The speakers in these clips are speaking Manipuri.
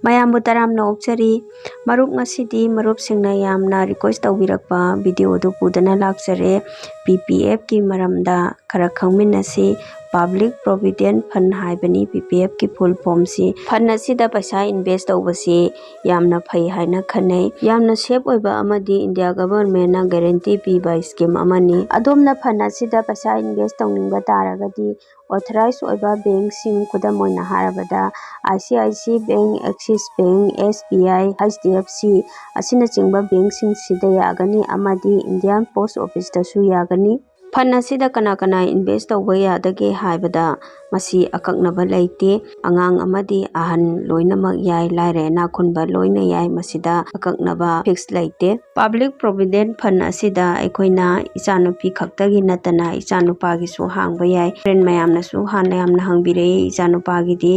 ꯃꯌꯥꯝꯕꯨ ꯇꯔꯥꯝꯅ ꯑꯣꯛꯆꯔꯤ ꯃꯔꯨꯞ ꯉꯁꯤꯗꯤ ꯃꯔꯨꯞꯁꯤꯡꯅ ꯌꯥꯝꯅ ꯔꯤꯀ꯭ꯋꯦꯁ ꯇꯧꯕꯤꯔꯛꯄ ꯚꯤꯗꯤꯑꯣ ꯑꯗꯨ ꯄꯨꯗꯨꯅ ꯂꯥꯛꯆꯔꯦ PPF ꯀꯤ ꯃꯔꯝꯗ ꯈꯔ ꯈꯪꯃꯤꯟꯅꯁꯤ ꯄꯕ꯭ꯂꯤꯛ ꯄ꯭ꯔꯣꯚꯤꯗꯦꯟꯠ ꯐꯟ ꯍꯥꯏꯕꯅꯤ PPF ꯀꯤ ꯐꯨꯜ ꯐꯣꯝꯁꯤ ꯐꯟ ꯑꯁꯤꯗ ꯄꯩꯁꯥ ꯏꯟꯚꯦꯁꯠ ꯇꯧꯕꯁꯤ ꯌꯥꯝꯅ ꯐꯩ ꯍꯥꯏꯅ ꯈꯟꯅꯩ ꯌꯥꯝꯅ ꯁꯦꯐ ꯑꯣꯏꯕ ꯑꯃꯗꯤ ꯏꯟꯗꯤꯌꯥ ꯒꯚꯔꯟꯃꯦꯟꯠꯅ ꯒꯦꯔꯦꯟꯇꯤ ꯄꯤꯕ ꯁ꯭ꯀꯤꯝ ꯑꯃꯅꯤ ꯑꯗꯣꯝꯅ ꯐꯟ ꯑꯁꯤꯗ ꯄꯩꯁꯥ ꯏꯟꯚꯦꯁꯠ ꯇꯧꯅꯤꯡꯕ ꯇꯥꯔꯒꯗꯤ ꯑꯣꯊꯣꯔꯥꯏꯖ ꯑꯣꯏꯕ ꯕꯦꯡꯛꯁꯤꯡ ꯈꯨꯗꯝ ꯑꯣꯏꯅ ꯍꯥꯏꯔꯕꯗ ICIC bank Axis Bank SBI HDFC ꯑꯁꯤꯅꯆꯤꯡꯕ ꯕꯦꯡꯛꯁꯤꯡꯁꯤꯗ ꯌꯥꯒꯅꯤ ꯑꯃꯗꯤ ꯏꯟꯗꯤꯌꯥꯟ ꯄꯣꯁꯠ ꯑꯣꯐꯤꯁꯇꯁꯨ ꯌꯥꯒꯅꯤ ꯐꯟ ꯑꯁꯤꯗ ꯀꯅꯥ ꯀꯅꯥ ꯏꯟꯚꯦꯁꯠ ꯇꯧꯕ ꯌꯥꯗꯒꯦ ꯍꯥꯏꯕꯗ ꯃꯁꯤ ꯑꯀꯛꯅꯕ ꯂꯩꯇꯦ ꯑꯉꯥꯡ ꯑꯃꯗꯤ ꯑꯍꯟ ꯂꯣꯏꯅꯃꯛ ꯌꯥꯏ ꯂꯥꯏꯔ ꯏꯅꯥꯛ ꯈꯨꯟꯕ ꯂꯣꯏꯅ ꯌꯥꯏ ꯃꯁꯤꯗ ꯑꯀꯛꯅꯕ ꯐꯤꯛꯁ ꯂꯩꯇꯦ ꯄꯕ꯭ꯂꯤꯛ ꯄ꯭ꯔꯣꯚꯤꯗꯦꯟꯠ ꯐꯟ ꯑꯁꯤꯗ ꯑꯩꯈꯣꯏꯅ ꯏꯆꯥꯅꯨꯄꯤ ꯈꯛꯇꯒꯤ ꯅꯠꯇꯅ ꯏꯆꯥꯅꯨꯄꯥꯒꯤꯁꯨ ꯍꯥꯡꯕ ꯌꯥꯏ ꯐ꯭ꯔꯦꯟ ꯃꯌꯥꯝꯅꯁꯨ ꯍꯥꯟꯅ ꯌꯥꯝꯅ ꯍꯪꯕꯤꯔꯛꯏ ꯏꯆꯥꯅꯨꯄꯥꯒꯤꯗꯤ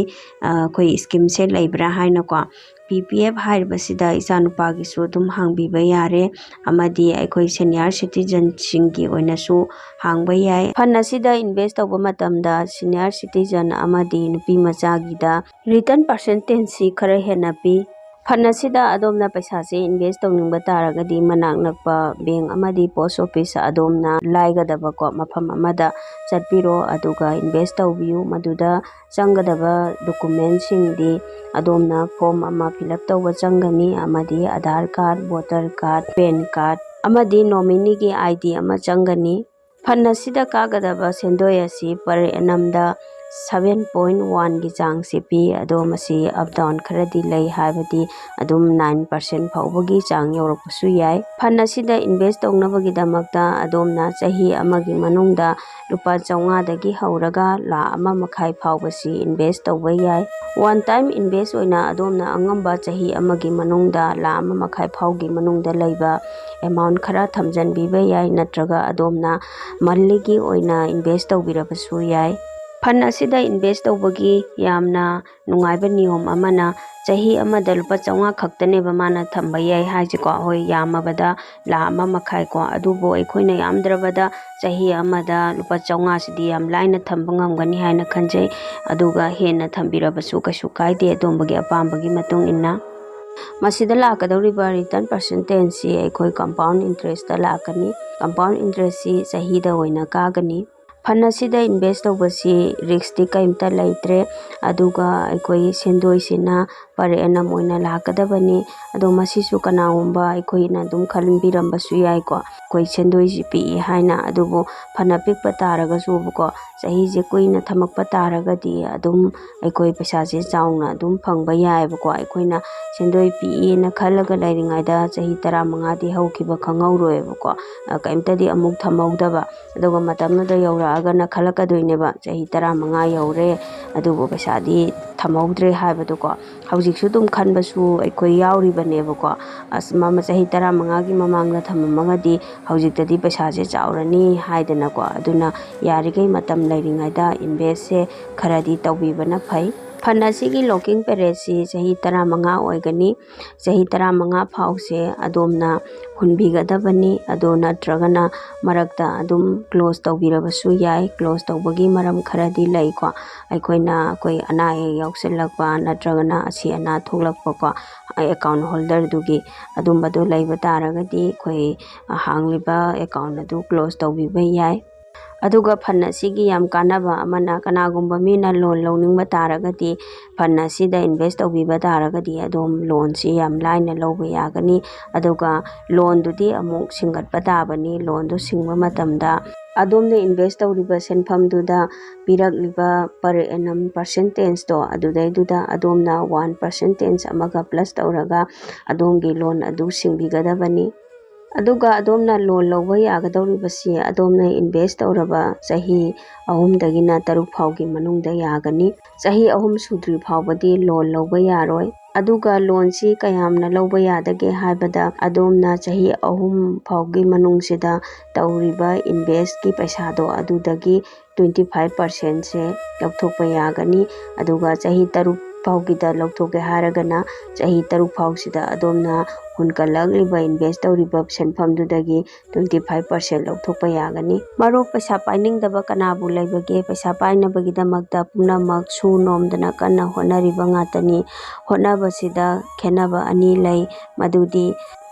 ꯑꯩꯈꯣꯏ ꯁ꯭ꯀꯤꯝꯁꯦ ꯂꯩꯕ꯭ꯔꯥ ꯍꯥꯏꯅꯀꯣ PPF ꯍꯥꯏꯔꯤꯕꯁꯤꯗ ꯏꯆꯥꯅꯨꯄꯥꯒꯤꯁꯨ ꯑꯗꯨꯝ ꯍꯥꯡꯕꯤꯕ ꯌꯥꯔꯦ ꯑꯃꯗꯤ ꯑꯩꯈꯣꯏ ꯁꯦꯅꯤꯌꯔ ꯁꯤꯇꯤꯖꯟꯁꯤꯡꯒꯤ ꯑꯣꯏꯅꯁꯨ ꯍꯥꯡꯕ ꯌꯥꯏ ꯐꯟ ꯑꯁꯤꯗ ꯏꯟꯚꯦꯁꯠ ꯇꯧꯕ ꯃꯇꯝꯗ ꯁꯦꯅꯤꯌꯔ ꯁꯤꯇꯤꯖꯟ ꯑꯃꯗꯤ ꯅꯨꯄꯤ ꯃꯆꯥꯒꯤꯗ ꯔꯤꯇꯔꯟ ꯄꯥꯔꯁꯦꯟꯇꯦꯖꯁꯤ ꯈꯔ ꯍꯦꯟꯅ ꯄꯤ ꯐꯟ ꯑꯁꯤꯗ ꯑꯗꯣꯝꯅ ꯄꯩꯁꯥꯁꯦ ꯏꯟꯚꯦꯁꯠ ꯇꯧꯅꯤꯡꯕ ꯇꯥꯔꯒꯗꯤ ꯃꯅꯥꯛ ꯅꯛꯄ ꯕꯦꯡꯛ ꯑꯃꯗꯤ ꯄꯣꯁꯠ ꯑꯣꯐꯤꯁ ꯑꯗꯣꯝꯅ ꯂꯥꯏꯒꯗꯕꯀꯣ ꯃꯐꯝ ꯑꯃꯗ ꯆꯠꯄꯤꯔꯣ ꯑꯗꯨꯒ ꯏꯟꯚꯦꯁꯠ ꯇꯧꯕꯤꯌꯨ ꯃꯗꯨꯗ ꯆꯪꯒꯗꯕ ꯗꯣꯀꯨꯃꯦꯟꯠꯁꯤꯡꯗꯤ ꯑꯗꯣꯝꯅ ꯐꯣꯔꯝ ꯑꯃ ꯐꯤꯜ ꯑꯞ ꯇꯧꯕ ꯆꯪꯒꯅꯤ ꯑꯃꯗꯤ Aadhaar card voter card PAN card ꯑꯃꯗꯤ ꯅꯣꯃꯤꯅꯤꯒꯤ ID ꯑꯃ ꯆꯪꯒꯅꯤ ꯐꯟ ꯑꯁꯤꯗ ꯀꯥꯒꯗꯕ ꯁꯦꯟꯗꯣꯏ ꯑꯁꯤ ꯄꯔ ꯑꯦꯅꯝꯗ 7.1ꯒꯤ ꯆꯥꯡꯁꯤ ꯄꯤ ꯑꯗꯣ ꯃꯁꯤ ꯑꯞ ꯗꯥꯎꯟ ꯈꯔꯗꯤ ꯂꯩ ꯍꯥꯏꯕꯗꯤ ꯑꯗꯨꯝ 9% ꯐꯥꯎꯕꯒꯤ ꯆꯥꯡ ꯌꯧꯔꯛꯄꯁꯨ ꯌꯥꯏ ꯐꯟ ꯑꯁꯤꯗ ꯏꯟꯚꯦꯁꯠ ꯇꯧꯅꯕꯒꯤꯗꯃꯛꯇ ꯑꯗꯣꯝꯅ ꯆꯍꯤ ꯑꯃꯒꯤ ꯃꯅꯨꯡꯗ ꯂꯨꯄꯥ 500ꯗꯒꯤ ꯍꯧꯔꯒ 1.5 lakh ꯐꯥꯎꯕꯁꯤ ꯏꯟꯚꯦꯁꯠ ꯇꯧꯕ ꯌꯥꯏ ꯋꯥꯟ ꯇꯥꯏꯝ ꯏꯟꯚꯦꯁꯠ ꯑꯣꯏꯅ ꯑꯗꯣꯝꯅ ꯑꯉꯝꯕ ꯆꯍꯤ ꯑꯃꯒꯤ ꯃꯅꯨꯡꯗ 1.5 lakh ꯐꯥꯎꯒꯤ ꯃꯅꯨꯡꯗ ꯂꯩꯕ ꯑꯦꯃꯥꯎꯟꯠ ꯈꯔ ꯊꯝꯖꯟꯕꯤꯕ ꯌꯥꯏ ꯅꯠꯇ꯭ꯔꯒ ꯑꯗꯣꯝꯅ ꯃꯟꯂꯤꯒꯤ ꯑꯣꯏꯅ ꯏꯟꯚꯦꯁꯠ ꯇꯧꯕꯤꯔꯕꯁꯨ ꯌꯥꯏ ꯐꯟ ꯑꯁꯤꯗ ꯏꯟꯚꯦꯁꯠ ꯇꯧꯕꯒꯤ ꯌꯥꯝꯅ ꯅꯨꯡꯉꯥꯏꯕ ꯅꯤꯌꯣꯝ ꯑꯃꯅ ꯆꯍꯤ ꯑꯃꯗ ꯂꯨꯄꯥ 500 ꯈꯛꯇꯅꯦꯕ ꯃꯥꯅ ꯊꯝꯕ ꯌꯥꯏ ꯍꯥꯏꯁꯦꯀꯣ ꯍꯣꯏ ꯌꯥꯝꯃꯕꯗ 1.5 lakh ꯀꯣ ꯑꯗꯨꯕꯨ ꯑꯩꯈꯣꯏꯅ ꯌꯥꯝꯗ꯭ꯔꯕꯗ ꯆꯍꯤ ꯑꯃꯗ ꯂꯨꯄꯥ 500 ꯁꯤꯗꯤ ꯌꯥꯝ ꯂꯥꯏꯅ ꯊꯝꯕ ꯉꯝꯒꯅꯤ ꯍꯥꯏꯅ ꯈꯟꯖꯩ ꯑꯗꯨꯒ ꯍꯦꯟꯅ ꯊꯝꯕꯤꯔꯕꯁꯨ ꯀꯩꯁꯨ ꯀꯥꯏꯗꯦ ꯑꯗꯣꯝꯒꯤ ꯑꯄꯥꯝꯕꯒꯤ ꯃꯇꯨꯡ ꯏꯟꯅ ꯃꯁꯤꯗ ꯂꯥꯛꯀꯗꯧꯔꯤꯕ ꯔꯤꯇꯔꯟ ꯄꯥꯔꯁꯦꯟꯇꯦꯖꯁꯤ ꯑꯩꯈꯣꯏ ꯀꯝꯄꯥꯎꯟ ꯏꯟꯇꯔꯦꯁꯇ ꯂꯥꯛꯀꯅꯤ ꯀꯝꯄꯥꯎꯟ ꯏꯟꯇꯔꯦꯁꯁꯤ ꯆꯍꯤꯗ ꯑꯣꯏꯅ ꯀꯥꯒꯅꯤ ꯐꯟ ꯑꯁꯤꯗ ꯏꯟꯚꯦꯁꯠ ꯇꯧꯕꯁꯤ ꯔꯤꯛꯁꯇꯤ ꯀꯩꯝꯇ ꯂꯩꯇ꯭ꯔꯦ ꯑꯗꯨꯒ ꯑꯩꯈꯣꯏ ꯁꯦꯟꯗꯣꯏꯁꯤꯅ ꯄꯔ ꯑꯦꯅꯝ ꯑꯣꯏꯅ ꯂꯥꯛꯀꯗꯕꯅꯤ ꯑꯗꯣ ꯃꯁꯤꯁꯨ ꯀꯅꯥꯒꯨꯝꯕ ꯑꯩꯈꯣꯏꯅ ꯑꯗꯨꯝ ꯈꯟꯕꯤꯔꯝꯕꯁꯨ ꯌꯥꯏꯀꯣ ꯑꯩꯈꯣꯏ ꯁꯦꯟꯗꯣꯏꯁꯤ ꯄꯤꯛꯏ ꯍꯥꯏꯅ ꯑꯗꯨꯕꯨ ꯐꯅ ꯄꯤꯛꯄ ꯇꯥꯔꯒꯁꯨꯀꯣ ꯆꯍꯤꯁꯦ ꯀꯨꯏꯅ ꯊꯝꯃꯛꯄ ꯇꯥꯔꯒꯗꯤ ꯑꯗꯨꯝ ꯑꯩꯈꯣꯏ ꯄꯩꯁꯥꯁꯦ ꯆꯥꯎꯅ ꯑꯗꯨꯝ ꯐꯪꯕ ꯌꯥꯏꯑꯕꯀꯣ ꯑꯩꯈꯣꯏꯅ ꯁꯦꯟꯗꯣꯏ ꯄꯤꯛꯏꯅ ꯈꯜꯂꯒ ꯂꯩꯔꯤꯉꯩꯗ chhi 15ꯗꯤ ꯍꯧꯈꯤꯕ ꯈꯪꯍꯧꯔꯣꯏꯕꯀꯣ ꯀꯩꯝꯇꯗꯤ ꯑꯃꯨꯛ ꯊꯝꯍꯧꯗꯕ ꯑꯗꯨꯒ ꯃꯇꯝꯗꯨꯗ ꯌꯧꯔꯛꯑꯒꯅ ꯈꯜꯂꯛꯀꯗꯣꯏꯅꯦꯕ ꯆꯍꯤ 15 ꯌꯧꯔꯦ ꯑꯗꯨꯕꯨ ꯄꯩꯁꯥꯗꯤ ꯊꯝꯍꯧꯗ꯭ꯔꯦ ꯍꯥꯏꯕꯗꯨꯀꯣ ꯍꯧꯖꯤꯛꯁꯨ ꯑꯗꯨꯝ ꯈꯟꯕꯁꯨ ꯑꯩꯈꯣꯏ ꯌꯥꯎꯔꯤꯕꯅꯦꯕꯀꯣ ꯃꯃ ꯆꯍꯤ 15ꯒꯤ ꯃꯃꯥꯡꯗ ꯊꯝꯃꯝꯃꯒꯗꯤ ꯍꯧꯖꯤꯛꯇꯗꯤ ꯄꯩꯁꯥꯁꯦ ꯆꯥꯎꯔꯅꯤ ꯍꯥꯏꯗꯅꯀꯣ ꯑꯗꯨꯅ ꯌꯥꯔꯤꯈꯩ ꯃꯇꯝ ꯂꯩꯔꯤꯉꯩꯗ ꯏꯟꯚꯦꯁꯠꯁꯦ ꯈꯔꯗꯤ ꯇꯧꯕꯤꯕꯅ ꯐꯩ ꯐꯟ ꯑꯁꯤꯒꯤ ꯂꯣꯀꯤꯡ ꯄꯦꯔꯤꯌꯗꯁꯤ ꯆꯍꯤ 15 ꯑꯣꯏꯒꯅꯤ ꯆꯍꯤ 15 ꯐꯥꯎꯁꯦ ꯑꯗꯣꯝꯅ ꯍꯨꯟꯕꯤꯒꯗꯕꯅꯤ ꯑꯗꯣ ꯅꯠꯇ꯭ꯔꯒꯅ ꯃꯔꯛꯇ ꯑꯗꯨꯝ ꯀ꯭ꯂꯣꯖ ꯇꯧꯕꯤꯔꯕꯁꯨ ꯌꯥꯏ ꯀ꯭ꯂꯣꯖ ꯇꯧꯕꯒꯤ ꯃꯔꯝ ꯈꯔꯗꯤ ꯂꯩꯀꯣ ꯑꯩꯈꯣꯏ ꯑꯅꯥ ꯑꯌꯦꯛ ꯌꯥꯎꯁꯤꯜꯂꯛꯄ ꯅꯠꯇ꯭ꯔꯒꯅ ꯑꯁꯤ ꯑꯅꯥ ꯊꯣꯛꯂꯛꯄꯀꯣ ꯑꯦꯀꯥꯎꯟ ꯍꯣꯜꯗꯔꯗꯨꯒꯤ ꯑꯗꯨꯝꯕꯗꯣ ꯂꯩꯕ ꯇꯥꯔꯒꯗꯤ ꯑꯩꯈꯣꯏ ꯍꯥꯡꯂꯤꯕ ꯑꯦꯀꯥꯎꯟ ꯑꯗꯨ ꯀ꯭ꯂꯣꯖ ꯇꯧꯕꯤꯕ ꯌꯥꯏ ꯑꯗꯨꯒ ꯐꯟ ꯑꯁꯤꯒꯤ ꯌꯥꯝ ꯀꯥꯟꯅꯕ ꯑꯃꯅ ꯀꯅꯥꯒꯨꯝꯕ ꯃꯤꯅ ꯂꯣꯟ ꯂꯧꯅꯤꯡꯕ ꯇꯥꯔꯒꯗꯤ ꯐꯟ ꯑꯁꯤꯗ ꯏꯟꯚꯦꯁꯠ ꯇꯧꯕꯤꯕ ꯇꯥꯔꯒꯗꯤ ꯑꯗꯣꯝ ꯂꯣꯟꯁꯤ ꯌꯥꯝ ꯂꯥꯏꯅ ꯂꯧꯕ ꯌꯥꯒꯅꯤ ꯑꯗꯨꯒ ꯂꯣꯟꯗꯨꯗꯤ ꯑꯃꯨꯛ ꯁꯤꯡꯒꯠꯄ ꯇꯥꯕꯅꯤ ꯂꯣꯟꯗꯨ ꯁꯤꯡꯕ ꯃꯇꯝꯗ ꯑꯗꯣꯝꯅ ꯏꯟꯚꯦꯁꯠ ꯇꯧꯔꯤꯕ ꯁꯦꯟꯐꯝꯗꯨꯗ ꯄꯤꯔꯛꯂꯤꯕ ꯄꯔ ꯑꯦꯅꯝ ꯄꯥꯔꯁꯦꯟꯇꯦꯖꯇꯣ ꯑꯗꯨꯗꯩꯗꯨꯗ ꯑꯗꯣꯝꯅ 1% ꯑꯃꯒ ꯄ꯭ꯂꯁ ꯇꯧꯔꯒ ꯑꯗꯣꯝꯒꯤ ꯂꯣꯟ ꯑꯗꯨ ꯁꯤꯡꯕꯤꯒꯗꯕꯅꯤ ꯑꯗꯨꯒ ꯑꯗꯣꯝꯅ ꯂꯣꯟ ꯂꯧꯕ ꯌꯥꯒꯗꯧꯔꯤꯕꯁꯤ ꯑꯗꯣꯝꯅ ꯏꯟꯚꯦꯁꯠ ꯇꯧꯔꯕ ꯆꯍꯤ 3ꯗꯒꯤꯅ 3 ꯐꯥꯎꯒꯤ ꯃꯅꯨꯡꯗ ꯌꯥꯒꯅꯤ ꯆꯍꯤ 3 ꯁꯨꯗ꯭ꯔꯤ ꯐꯥꯎꯕꯗꯤ ꯂꯣꯟ ꯂꯧꯕ ꯌꯥꯔꯣꯏ ꯑꯗꯨꯒ ꯂꯣꯟꯁꯤ ꯀꯌꯥꯝꯅ ꯂꯧꯕ ꯌꯥꯗꯒꯦ ꯍꯥꯏꯕꯗ ꯑꯗꯣꯝꯅ ꯆꯍꯤ 3 ꯐꯥꯎꯒꯤ ꯃꯅꯨꯡꯁꯤꯗ ꯇꯧꯔꯤꯕ ꯏꯟꯚꯦꯁꯠꯀꯤ ꯄꯩꯁꯥꯗꯣ ꯑꯗꯨꯗꯒꯤ 25%ꯁꯦ ꯂꯧꯊꯣꯛꯄ ꯌꯥꯒꯅꯤ ꯑꯗꯨꯒ ꯆꯍꯤ 3 ꯐꯥꯎꯒꯤꯗ ꯂꯧꯊꯣꯛꯀꯦ ꯍꯥꯏꯔꯒꯅ ꯆꯍꯤ 3 ꯐꯥꯎꯁꯤꯗ ꯑꯗꯣꯝꯅ ꯍꯨꯟꯀꯠꯂꯛꯂꯤꯕ ꯏꯟꯚꯦꯁ ꯇꯧꯔꯤꯕ ꯁꯦꯟꯐꯝꯗꯨꯗꯒꯤ 25% ꯂꯧꯊꯣꯛꯄ ꯌꯥꯒꯅꯤ꯫ ꯃꯔꯨꯞ ꯄꯩꯁꯥ ꯄꯥꯏꯅꯤꯡꯗꯕ ꯀꯅꯥꯕꯨ ꯂꯩꯕꯒꯦ? ꯄꯩꯁꯥ ꯄꯥꯏꯅꯕꯒꯤꯗꯃꯛꯇ ꯄꯨꯝꯅꯃꯛ ꯁꯨ ꯅꯣꯝꯗꯅ ꯀꯟꯅ ꯍꯣꯠꯅꯔꯤꯕ ꯉꯥꯛꯇꯅꯤ꯫ ꯍꯣꯠꯅꯕꯁꯤꯗ ꯈꯦꯟꯅꯕ ꯑꯅꯤ ꯂꯩ, ꯃꯗꯨꯗꯤ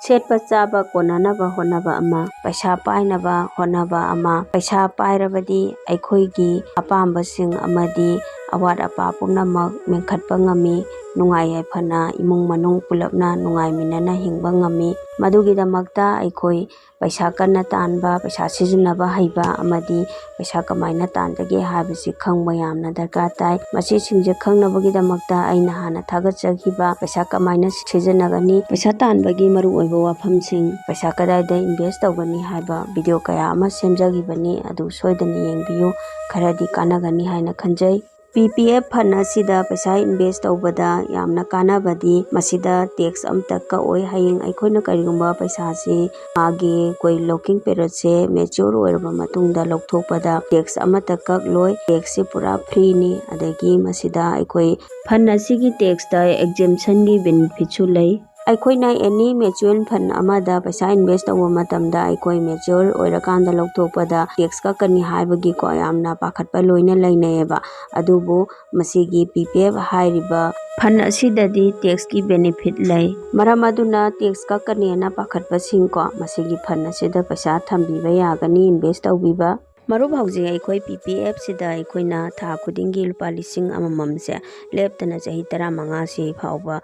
ꯁꯦꯠꯄ ꯆꯥꯕ ꯀꯣꯟꯅꯅꯕ ꯍꯣꯠꯅꯕ ꯑꯃ, ꯄꯩꯁꯥ ꯄꯥꯏꯅꯕ ꯍꯣꯠꯅꯕ ꯑꯃ꯫ ꯄꯩꯁꯥ ꯄꯥꯏꯔꯕꯗꯤ ꯑꯩꯈꯣꯏꯒꯤ ꯑꯄꯥꯝꯕꯁꯤꯡ ꯑꯃꯗꯤ ꯑꯋꯥꯠ ꯑꯄꯥ ꯄꯨꯝꯅꯃꯛ ꯃꯦꯟꯈꯠꯄ ꯉꯝꯃꯤ, ꯅꯨꯡꯉꯥꯏ ꯌꯥꯏꯐꯅ ꯏꯃꯨꯡ ꯃꯅꯨꯡ ꯄꯨꯂꯞꯅ ꯅꯨꯡꯉꯥꯏꯃꯤꯟꯅꯅ ꯍꯤꯡꯕ ꯉꯝꯃꯤ꯫ ꯃꯗꯨꯒꯤꯗꯃꯛꯇ ꯑꯩꯈꯣꯏ ꯄꯩꯁꯥ ꯀꯟꯅ ꯇꯥꯟꯕ, ꯄꯩꯁꯥ ꯁꯤꯖꯤꯟꯅꯕ ꯍꯩꯕ ꯑꯃꯗꯤ ꯄꯩꯁꯥ ꯀꯃꯥꯏꯅ ꯇꯥꯟꯒꯦ ꯍꯥꯏꯕꯁꯤ ꯈꯪꯕ ꯌꯥꯝꯅ ꯗꯔꯀꯥꯔ ꯇꯥꯏ꯫ ꯃꯁꯤꯁꯤꯡꯁꯦ ꯈꯪꯅꯕꯒꯤꯗꯃꯛꯇ ꯑꯩꯅ ꯍꯥꯟꯅ ꯊꯥꯒꯠꯆꯈꯤꯕ ꯄꯩꯁꯥ ꯀꯃꯥꯏꯅ ꯁꯤꯖꯤꯟꯅꯒꯅꯤ, ꯄꯩꯁꯥ ꯇꯥꯟꯕꯒꯤ ꯃꯔꯨꯑꯣꯏꯕ ꯋꯥꯐꯝꯁꯤꯡ, ꯄꯩꯁꯥ ꯀꯗꯥꯏꯗ ꯏꯟꯚꯦꯁ ꯇꯧꯒꯅꯤ ꯍꯥꯏꯕ ꯚꯤꯗꯤꯑꯣ ꯀꯌꯥ ꯑꯃ ꯁꯦꯝꯖꯈꯤꯕꯅꯤ, ꯑꯗꯨ ꯁꯣꯏꯗꯅ ꯌꯦꯡꯕꯤꯌꯨ, ꯈꯔꯗꯤ ꯀꯥꯟꯅꯒꯅꯤ ꯍꯥꯏꯅ ꯈꯟꯖꯩ꯫ PPF ꯐꯟ ꯑꯁꯤꯗ ꯄꯩꯁꯥ ꯏꯟꯚꯦꯁ ꯇꯧꯕꯗ ꯌꯥꯝꯅ ꯀꯥꯟꯅꯕꯗꯤ ꯃꯁꯤꯗ ꯇꯦꯛꯁ ꯑꯃꯇ ꯀꯛꯑꯣꯏ꯫ ꯍꯌꯦꯡ ꯑꯩꯈꯣꯏꯅ ꯀꯔꯤꯒꯨꯝꯕ ꯄꯩꯁꯥꯁꯤ ꯃꯥꯒꯤ ꯂꯣꯀꯤꯡ ꯄꯦꯔꯤꯌꯠꯁꯦ ꯃꯦꯆ꯭ꯌꯣꯔ ꯑꯣꯏꯔꯕ ꯃꯇꯨꯡꯗ ꯂꯧꯊꯣꯛꯄꯗ ꯇꯦꯛꯁ ꯑꯃꯇ ꯀꯛꯂꯣꯏ, ꯇꯦꯛꯁꯁꯤ ꯄꯨꯔꯥ ꯐ꯭ꯔꯤꯅꯤ꯫ ꯑꯗꯒꯤ ꯃꯁꯤꯗ ꯑꯩꯈꯣꯏ ꯐꯟ ꯑꯁꯤꯒꯤ ꯇꯦꯛꯁꯇ ꯑꯦꯛꯖꯦꯝꯁꯟꯒꯤ ꯕꯦꯅꯤꯐꯤꯠꯁꯨ ꯂꯩ꯫ ꯑꯩꯈꯣꯏꯅ ꯑꯦꯅꯤ ꯃ꯭ꯌꯨꯆꯨꯑꯦꯜ ꯐꯟ ꯑꯃꯗ ꯄꯩꯁꯥ ꯏꯟꯚꯦꯁ ꯇꯧꯕ ꯃꯇꯝꯗ ꯑꯩꯈꯣꯏ ꯃꯦꯆ꯭ꯌꯣꯔ ꯑꯣꯏꯔꯀꯥꯟꯗ ꯂꯧꯊꯣꯛꯄꯗ ꯇꯦꯛꯁ ꯀꯛꯀꯅꯤ ꯍꯥꯏꯕꯒꯤꯀꯣ ꯌꯥꯝꯅ ꯄꯥꯈꯠꯄ ꯂꯣꯏꯅ ꯂꯩꯅꯩꯌꯦꯕ꯫ ꯑꯗꯨꯕꯨ ꯃꯁꯤꯒꯤ PPF ꯍꯥꯏꯔꯤꯕ ꯐꯟ ꯑꯁꯤꯗꯗꯤ ꯇꯦꯛꯁꯀꯤ ꯕꯦꯅꯤꯐꯤꯠ ꯂꯩ꯫ ꯃꯔꯝ ꯑꯗꯨꯅ ꯇꯦꯛꯁ ꯀꯛꯀꯅꯦꯅ ꯄꯥꯈꯠꯄꯁꯤꯡꯀꯣ ꯃꯁꯤꯒꯤ ꯐꯟ ꯑꯁꯤꯗ ꯄꯩꯁꯥ ꯊꯝꯕꯤꯕ ꯌꯥꯒꯅꯤ, ꯏꯟꯚꯦꯁ ꯇꯧꯕꯤꯕ꯫ ꯃꯔꯨꯞ ꯍꯧꯖꯤꯛ ꯑꯩꯈꯣꯏ PPF ꯁꯤꯗ ꯑꯩꯈꯣꯏꯅ ꯊꯥ ꯈꯨꯗꯤꯡꯒꯤ ꯂꯨꯄꯥ 1,000 ꯂꯦꯞꯇꯅ ꯆꯍꯤ 15ꯁꯤ ꯐꯥꯎꯕ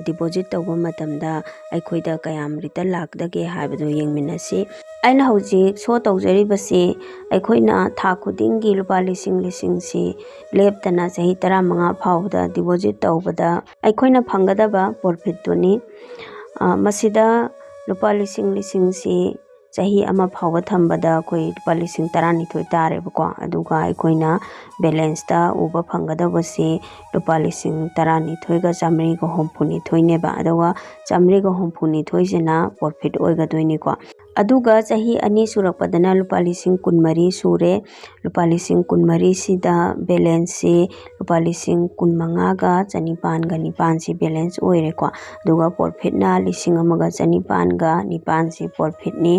ꯗꯤꯄꯣꯖꯤꯠ ꯇꯧꯕ ꯃꯇꯝꯗ ꯑꯩꯈꯣꯏꯗ ꯀꯌꯥꯝ ꯔꯤꯇꯔꯟ ꯂꯥꯛꯀꯗꯒꯦ ꯍꯥꯏꯕꯗꯨ ꯌꯦꯡꯃꯤꯟꯅꯁꯤ꯫ ꯑꯩꯅ ꯍꯧꯖꯤꯛ ꯁꯣ ꯇꯧꯖꯔꯤꯕꯁꯤ ꯑꯩꯈꯣꯏꯅ ꯊꯥ ꯈꯨꯗꯤꯡꯒꯤ ꯂꯨꯄꯥ 1,000ꯁꯤ ꯂꯦꯞꯇꯅ ꯆꯍꯤ 15 ꯐꯥꯎꯕꯗ ꯗꯤꯄꯣꯖꯤꯠ ꯇꯧꯕꯗ ꯑꯩꯈꯣꯏꯅ ꯐꯪꯒꯗꯕ ꯄ꯭ꯔꯣꯐꯤꯠꯇꯨꯅꯤ꯫ ꯃꯁꯤꯗ ꯂꯨꯄꯥ 1,000ꯁꯤ ꯆꯍꯤ 1 ꯐꯥꯎꯕ ꯊꯝꯕꯗ ꯑꯩꯈꯣꯏ ꯂꯨꯄꯥ 12,000 ꯇꯥꯔꯦꯕꯀꯣ꯫ ꯑꯗꯨꯒ ꯑꯩꯈꯣꯏꯅ ꯕꯦꯂꯦꯟꯁꯇ ꯎꯕ ꯐꯪꯒꯗꯕꯁꯤ ꯂꯨꯄꯥ 12,962ꯅꯦꯕ꯫ ꯑꯗꯨꯒ 962ꯁꯤꯅ ꯄ꯭ꯔꯣꯐꯤꯠ ꯑꯣꯏꯒꯗꯣꯏꯅꯤꯀꯣ꯫ ꯑꯗꯨꯒ ꯆꯍꯤ 2 ꯁꯨꯔꯛꯄꯗꯅ ꯂꯨꯄꯥ 23,000 ꯁꯨꯔꯦ꯫ ꯂꯨꯄꯥ 23,000ꯁꯤꯗ ꯕꯦꯂꯦꯟꯁꯁꯤ ꯂꯨꯄꯥ 15,909ꯁꯤ ꯕꯦꯂꯦꯟꯁ ꯑꯣꯏꯔꯦꯀꯣ꯫ ꯑꯗꯨꯒ ꯄ꯭ꯔꯣꯐꯤꯠꯅ 1,909ꯁꯤ ꯄ꯭ꯔꯣꯐꯤꯠꯅꯤ꯫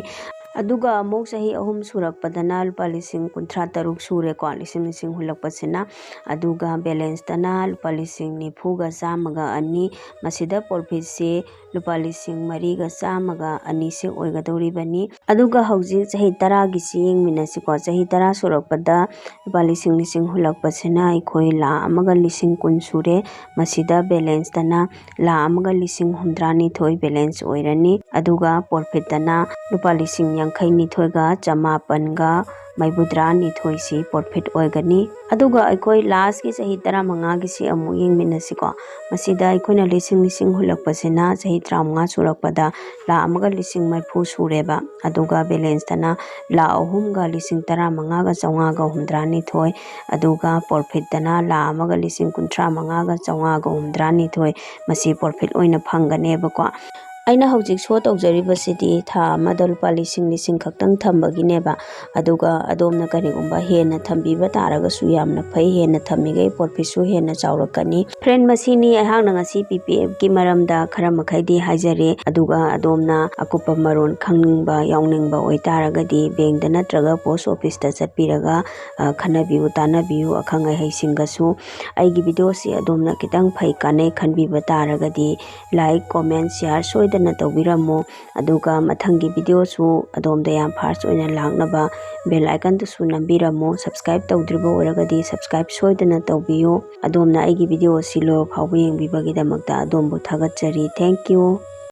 ꯑꯗꯨꯒ ꯑꯃꯨꯛ ꯆꯍꯤ 3 ꯁꯨꯔꯛꯄꯗꯅ ꯂꯨꯄꯥ 53,000 ꯁꯨꯔꯦꯀꯣ, 1,000 ꯍꯨꯜꯂꯛꯄꯁꯤꯅ꯫ ꯑꯗꯨꯒ ꯕꯦꯂꯦꯟꯁꯇꯅ ꯂꯨꯄꯥ 90,902, ꯃꯁꯤꯗ ꯄ꯭ꯔꯣꯐꯤꯠꯁꯤ ꯂꯨꯄꯥ 4,102ꯁꯤ ꯑꯣꯏꯒꯗꯧꯔꯤꯕꯅꯤ꯫ ꯑꯗꯨꯒ ꯍꯧꯖꯤꯛ ꯆꯍꯤ 10ꯒꯤꯁꯤ ꯌꯦꯡꯃꯤꯟꯅꯁꯤꯀꯣ꯫ ꯆꯍꯤ 10 ꯁꯨꯔꯛꯄꯗ ꯂꯨꯄꯥ 1,000 ꯍꯨꯜꯂꯛꯄꯁꯤꯅ ꯑꯩꯈꯣꯏ 1,10,000 ꯁꯨꯔꯦ꯫ ꯃꯁꯤꯗ ꯕꯦꯂꯦꯟꯁꯇꯅ 1,10,062 ꯕꯦꯂꯦꯟꯁ ꯑꯣꯏꯔꯅꯤ꯫ ꯑꯗꯨꯒ ꯄ꯭ꯔꯣꯐꯤꯠꯇꯅ ꯂꯨꯄꯥ 52,932ꯁꯤ ꯄ꯭ꯔꯣꯐꯤꯠ ꯑꯣꯏꯒꯅꯤ꯫ ꯑꯗꯨꯒ ꯑꯩꯈꯣꯏ ꯂꯥꯁꯀꯤ ꯆꯍꯤ 15ꯒꯤꯁꯤ ꯑꯃꯨꯛ ꯌꯦꯡꯃꯤꯟꯅꯁꯤꯀꯣ꯫ ꯃꯁꯤꯗ ꯑꯩꯈꯣꯏꯅ 1,000 ꯍꯨꯜꯂꯛꯄꯁꯤꯅ ꯆꯍꯤ 15 ꯁꯨꯔꯛꯄꯗ 1,10,030 ꯁꯨꯔꯦꯕ꯫ ꯑꯗꯨꯒ ꯕꯦꯂꯦꯟꯁꯇꯅ 3,15,932, ꯑꯗꯨꯒ ꯄ꯭ꯔꯣꯐꯤꯠꯇꯅ 1,15,932, ꯃꯁꯤ ꯄ꯭ꯔꯣꯐꯤꯠ ꯑꯣꯏꯅ ꯐꯪꯒꯅꯦꯕꯀꯣ꯫ ꯑꯩꯅ ꯍꯧꯖꯤꯛ ꯁꯣ ꯇꯧꯖꯔꯤꯕꯁꯤꯗꯤ ꯊꯥ ꯑꯃꯗ ꯂꯨꯄꯥ 1,000 ꯈꯛꯇꯪ ꯊꯝꯕꯒꯤꯅꯦꯕ꯫ ꯑꯗꯨꯒ ꯑꯗꯣꯝꯅ ꯀꯔꯤꯒꯨꯝꯕ ꯍꯦꯟꯅ ꯊꯝꯕꯤꯕ ꯇꯥꯔꯒꯁꯨ ꯌꯥꯝꯅ ꯐꯩ, ꯍꯦꯟꯅ ꯊꯝꯃꯤꯈꯩ ꯄ꯭ꯔꯣꯐꯤꯠꯁꯨ ꯍꯦꯟꯅ ꯆꯥꯎꯔꯛꯀꯅꯤ꯫ ꯐ꯭ꯔꯦꯟ, ꯃꯁꯤꯅꯤ ꯑꯩꯍꯥꯛꯅ ꯉꯁꯤ PPFꯀꯤ ꯃꯔꯝꯗ ꯈꯔ ꯃꯈꯩꯗꯤ ꯍꯥꯏꯖꯔꯦ꯫ ꯑꯗꯨꯒ ꯑꯗꯣꯝꯅ ꯑꯀꯨꯞꯄ ꯃꯔꯣꯜ ꯈꯪꯅꯤꯡꯕ ꯌꯥꯎꯅꯤꯡꯕ ꯑꯣꯏꯇꯥꯔꯒꯗꯤ ꯕꯦꯡꯛꯇ ꯅꯠꯇ꯭ꯔꯒ ꯄꯣꯁ ꯑꯣꯐꯤꯁꯇ ꯆꯠꯄꯤꯔꯒ ꯈꯟꯅꯕꯤꯌꯨ, ꯇꯥꯟꯅꯕꯤꯌꯨ ꯑꯈꯪ ꯑꯍꯩꯁꯤꯡꯒꯁꯨ꯫ ꯑꯩꯒꯤ ꯚꯤꯗꯤꯑꯣꯁꯤ ꯑꯗꯣꯝꯅ ꯈꯤꯇꯪ ꯐꯩ, ꯀꯥꯟꯅꯩ ꯈꯟꯕꯤꯕ ꯇꯥꯔꯒꯗꯤ ꯂꯥꯏꯛ, ꯀꯣꯃꯦꯟ, ꯁꯤꯌꯥꯔ ꯁꯣꯏꯗꯅ ꯇꯧꯕꯤꯔꯝꯃꯨ꯫ ꯑꯗꯨꯒ ꯃꯊꯪꯒꯤ ꯚꯤꯗꯤꯑꯣꯁꯨ ꯑꯗꯣꯝꯗ ꯌꯥꯝ ꯐꯥꯔꯁ ꯑꯣꯏꯅ ꯂꯥꯛꯅꯕ ꯕꯦꯜ ꯑꯥꯏꯀꯟꯗꯨꯁꯨ ꯅꯝꯕꯤꯔꯝꯃꯨ꯫ ꯁꯕꯁꯀ꯭ꯔꯥꯏꯕ ꯇꯧꯗ꯭ꯔꯤꯕ ꯑꯣꯏꯔꯒꯗꯤ ꯁꯕꯁꯀ꯭ꯔꯥꯏꯕ ꯁꯣꯏꯗꯅ ꯇꯧꯕꯤꯌꯨ꯫ ꯑꯗꯣꯝꯅ ꯑꯩꯒꯤ ꯚꯤꯗꯤꯑꯣ ꯑꯁꯤ ꯂꯣꯏꯕ ꯐꯥꯎꯕ ꯌꯦꯡꯕꯤꯕꯒꯤꯗꯃꯛꯇ ꯑꯗꯣꯝꯕꯨ ꯊꯥꯒꯠꯆꯔꯤ꯫ Thank you.